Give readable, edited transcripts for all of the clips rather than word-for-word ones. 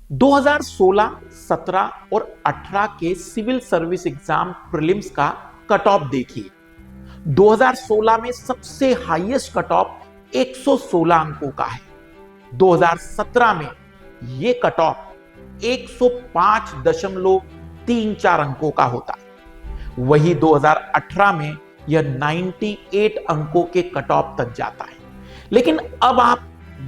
2016, 17 और 18 के civil service exam prelims का कट ऑफ देखिए। 2016 में सबसे हाईएस्ट कट ऑफ 116 अंकों का है। 2017 में यह कट ऑफ 105.34 अंकों का होता है। वही 2018 में यह 98 अंकों के कट ऑफ तक जाता है। लेकिन अब आप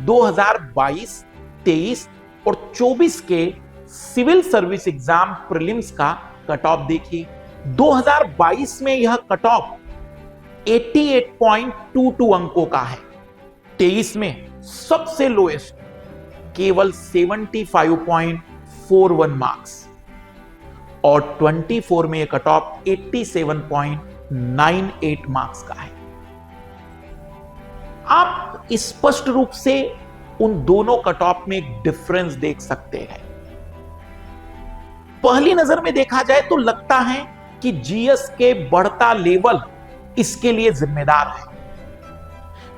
2022, 23 और 24 के सिविल सर्विस एग्जाम प्रीलिम्स का कट ऑफ देखिए। 2022 में यह कट ऑफ 88.22 अंकों का है। 23 में सबसे लोएस्ट केवल 75.41 मार्क्स और 24 में यह कट ऑफ 87.98 मार्क्स का है। आप स्पष्ट रूप से उन दोनों कट ऑफ में एक डिफरेंस देख सकते हैं। पहली नजर में देखा जाए तो लगता है कि जीएस के बढ़ता लेवल इसके लिए जिम्मेदार है,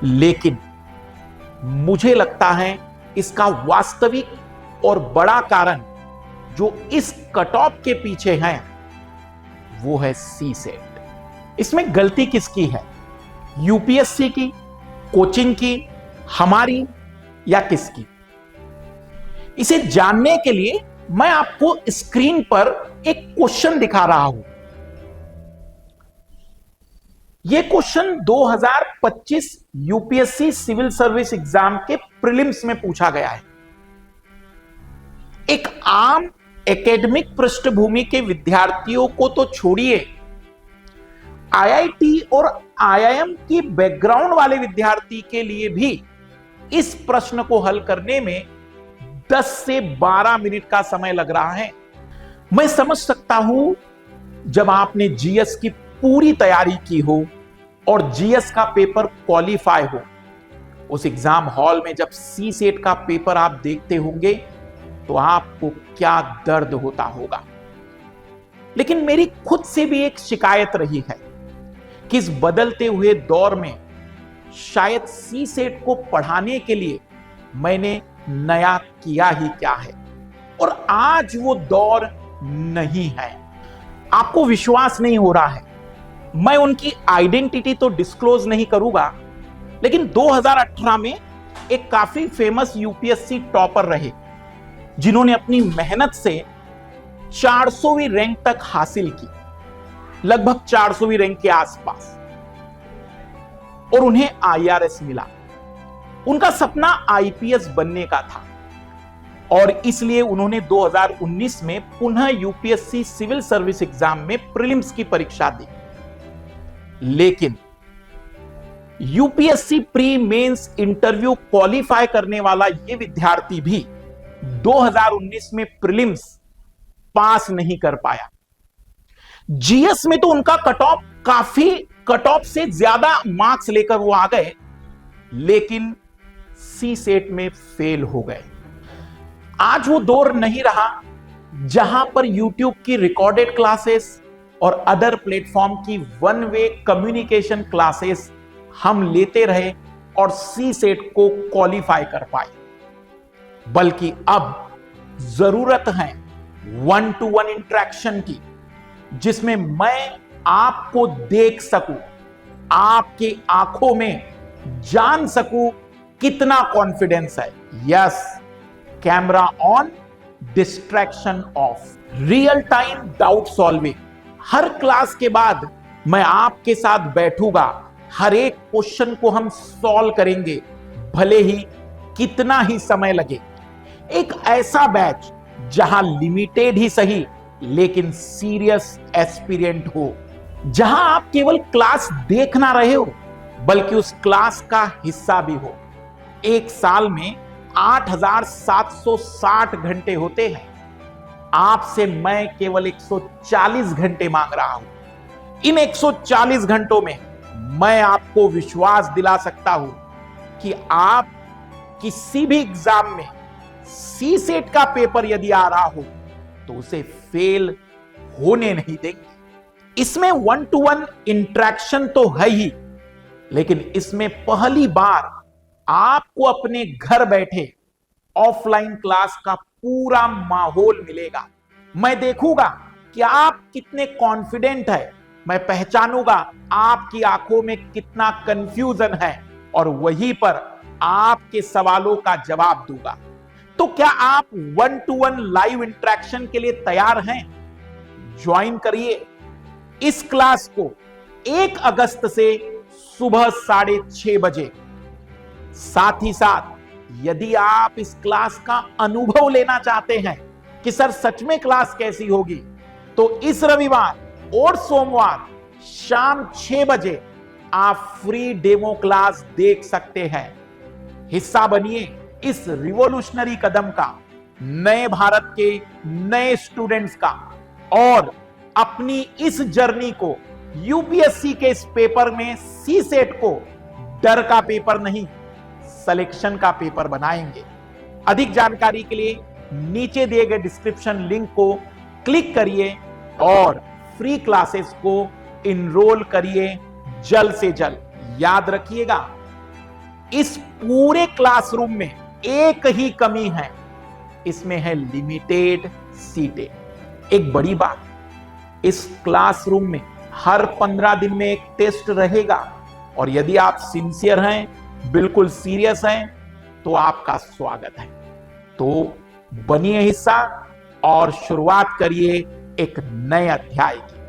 लेकिन मुझे लगता है इसका वास्तविक और बड़ा कारण जो इस कट ऑफ के पीछे है वो है सी सेट। इसमें गलती किसकी है? यूपीएससी की, कोचिंग की, हमारी या किसकी? इसे जानने के लिए मैं आपको स्क्रीन पर एक क्वेश्चन दिखा रहा हूं। यह question 2025 UPSC civil service exam के प्रीलिम्स में पूछा गया है। एक आम एकेडमिक पृष्ठभूमि के विद्यार्थियों को तो छोड़िए, आईआईटी और आईआईएम की बैकग्राउंड वाले विद्यार्थी के लिए भी इस प्रश्न को हल करने में 10 से 12 मिनट का समय लग रहा है। मैं समझ सकता हूं जब आपने जीएस की पूरी तैयारी की हो और जीएस का पेपर क्वालिफाई हो, उस एग्जाम हॉल में जब सी सेट का पेपर आप देखते होंगे तो आपको क्या दर्द होता होगा। लेकिन मेरी खुद से भी एक शिकायत रही है कि इस बदलते हुए दौर में शायद सी सेट को पढ़ाने के लिए मैंने नया किया ही क्या है, और आज वो दौर नहीं है। आपको विश्वास नहीं हो रहा है, मैं उनकी आइडेंटिटी तो डिस्क्लोज नहीं करूंगा, लेकिन 2018 में एक काफी फेमस यूपीएससी टॉपर रहे जिन्होंने अपनी मेहनत से 400वीं रैंक तक हासिल की, लगभग 400वीं रैंक के आसपास, और उन्हें आईआरएस मिला। उनका सपना आईपीएस बनने का था और इसलिए उन्होंने 2019 में पुनः यूपीएससी सिविल सर्विस एग्जाम में प्रीलिम्स की परीक्षा दी। लेकिन UPSC pre mains interview qualify करने वाला यह विद्यार्थी भी 2019 में प्रीलिम्स पास नहीं कर पाया। जीएस में तो उनका कट ऑफ काफी कट ऑफ से ज्यादा मार्क्स लेकर वो आ गए, लेकिन सी सेट में फेल हो गए। आज वो दौर नहीं रहा जहां पर यूट्यूब की रिकॉर्डेड क्लासेस और अदर प्लेटफॉर्म की वन वे कम्युनिकेशन क्लासेस हम लेते रहे और सी सेट को क्वालिफाई कर पाए, बल्कि अब जरूरत है 1-to-1 इंटरेक्शन की, जिसमें मैं आपको देख सकूं, आपके आंखों में जान सकूं कितना कॉन्फिडेंस है। Yes, camera on, distraction of, real time doubt solving. Her class के बाद मैं आपके साथ बैठूंगा, हर एक क्वेश्चन को हम सॉल्व करेंगे, भले ही कितना ही समय लगे। एक ऐसा बैच जहां लिमिटेड ही सही लेकिन सीरियस एस्पिरेंट हो, जहां आप केवल क्लास देख ना रहे हो बल्कि उस क्लास का हिस्सा भी हो। एक साल में 8,760 घंटे होते हैं, आपसे मैं केवल 140 घंटे मांग रहा हूं। इन 140 घंटों में मैं आपको विश्वास दिला सकता हूं कि आप किसी भी एग्जाम में सी सेट का पेपर यदि आ रहा हो तो उसे फेल होने नहीं देंगे। इसमें 1-to-1 इंटरेक्शन तो है ही, लेकिन इसमें पहली बार आपको अपने घर बैठे ऑफलाइन क्लास का पूरा माहौल मिलेगा। मैं देखूंगा कि आप कितने कॉन्फिडेंट है, मैं पहचानूंगा आपकी आंखों में कितना कंफ्यूजन है और वहीं पर आपके सवालों का जवाब दूंगा। तो क्या आप 1-to-1 लाइव इंटरेक्शन के लिए तैयार हैं? ज्वाइन करिए इस क्लास को 1 अगस्त से सुबह 6:30 बजे। साथ ही साथ यदि आप इस क्लास का अनुभव लेना चाहते हैं कि सर सच में क्लास कैसी होगी, तो इस रविवार और सोमवार शाम 6 बजे आप फ्री डेमो क्लास देख सकते हैं। हिस्सा बनिए इस रिवॉल्यूशनरी कदम का, नए भारत के नए स्टूडेंट्स का, और अपनी इस जर्नी को यूपीएससी के इस पेपर में सीसेट को डर का पेपर नहीं, सिलेक्शन का पेपर बनाएंगे। अधिक जानकारी के लिए नीचे दिए गए डिस्क्रिप्शन लिंक को क्लिक करिए और फ्री क्लासेस को इनरोल करिए जल्द से जल्द। याद रखिएगा, इस पूरे क्लासरूम में एक ही कमी है, इसमें है लिमिटेड सीटें। एक बड़ी बात, इस क्लासरूम में हर 15 दिन में एक टेस्ट रहेगा और यदि आप सिंसियर हैं, बिल्कुल सीरियस हैं, तो आपका स्वागत है। तो बनिए हिस्सा और शुरुआत करिए एक नए अध्याय की।